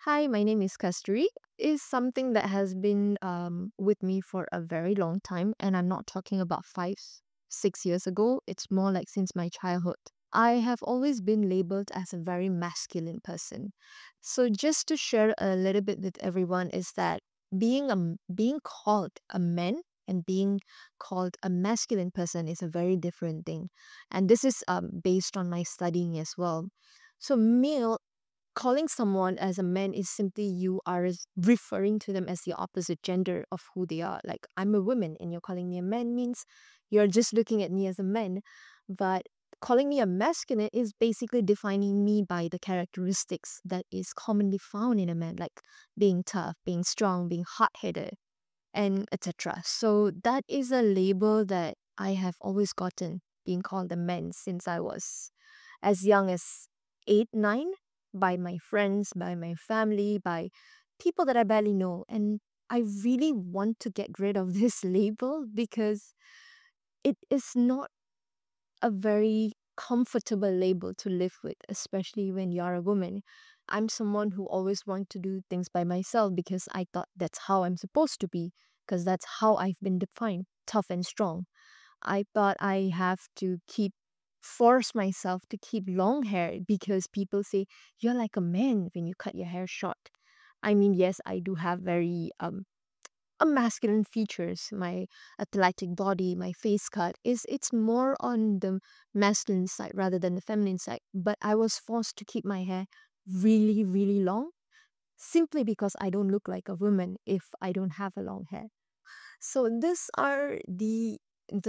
Hi, my name is Kasturi. Is something that has been with me for a very long time, and I'm not talking about 6 years ago. It's more like since my childhood. I have always been labeled as a very masculine person. So just to share a little bit with everyone is that being called a man and being called a masculine person is a very different thing, and this is based on my studying as well. So male calling someone as a man is simply you are referring to them as the opposite gender of who they are. Like, I'm a woman and you're calling me a man means you're just looking at me as a man. But calling me a masculine is basically defining me by the characteristics that is commonly found in a man, like being tough, being strong, being hot-headed, and etc. So that is a label that I have always gotten, being called a man since I was as young as 8, 9, by my friends, by my family, by people that I barely know. And I really want to get rid of this label because it is not a very comfortable label to live with, especially when you're a woman. I'm someone who always wanted to do things by myself because I thought that's how I'm supposed to be, because that's how I've been defined, tough and strong. I thought I have to force myself to keep long hair because people say you're like a man when you cut your hair short. I mean, yes, I do have very masculine features. My athletic body, my face cut it's more on the masculine side rather than the feminine side. But I was forced to keep my hair really, really long simply because I don't look like a woman if I don't have a long hair. So these are the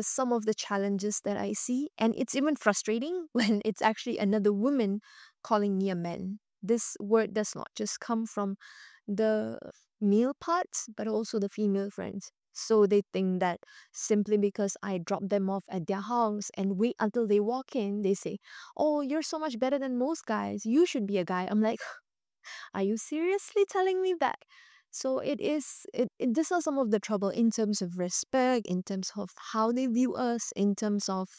some of the challenges that I see, and it's even frustrating when it's actually another woman calling me a man. This word does not just come from the male parts, but also the female friends. So they think that simply because I drop them off at their house and wait until they walk in, they say, "Oh, you're so much better than most guys. You should be a guy." I'm like, are you seriously telling me that? So these are some of the trouble in terms of respect, in terms of how they view us, in terms of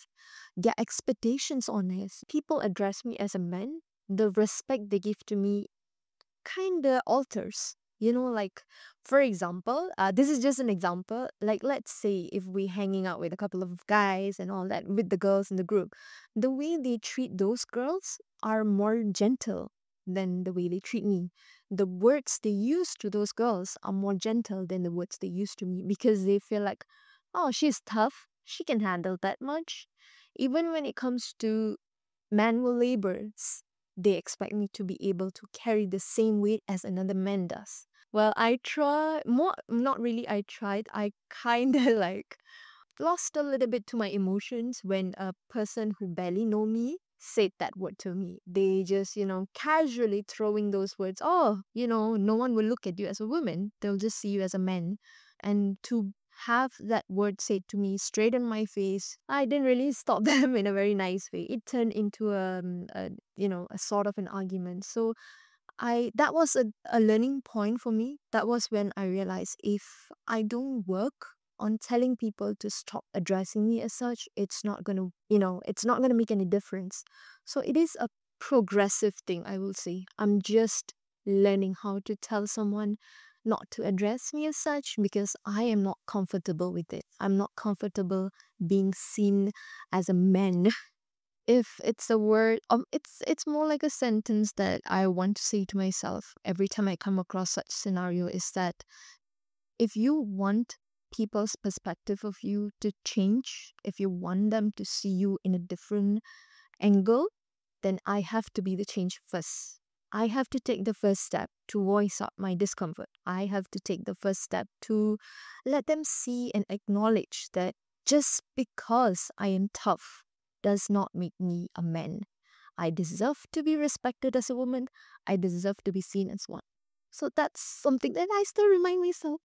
their expectations on us. People address me as a man. The respect they give to me kind of alters. Like, for example, this is just an example. Like, let's say if we hanging out with a couple of guys and all that, with the girls in the group, the way they treat those girls are more gentle than the way they treat me. The words they use to those girls are more gentle than the words they use to me because they feel like, oh, she's tough. She can handle that much. Even when it comes to manual labors, they expect me to be able to carry the same weight as another man does. Well, I try more, not really, I tried. I kind of like lost a little bit to my emotions when a person who barely know me said that word to me. They just, casually throwing those words, oh, no one will look at you as a woman. They'll just see you as a man. And to have that word said to me straight in my face, I didn't really stop them in a very nice way. It turned into a sort of an argument. So that was a learning point for me. That was when I realized if I don't work on telling people to stop addressing me as such, it's not gonna make any difference. So it is a progressive thing, I will say. I'm just learning how to tell someone not to address me as such because I am not comfortable with it. I'm not comfortable being seen as a man. If it's a word, it's more like a sentence that I want to say to myself every time I come across such scenario is that if you want people's perspective of you to change, if you want them to see you in a different angle, then I have to be the change first. I have to take the first step to voice out my discomfort. I have to take the first step to let them see and acknowledge that just because I am tough does not make me a man. I deserve to be respected as a woman. I deserve to be seen as one. So that's something that I still remind myself.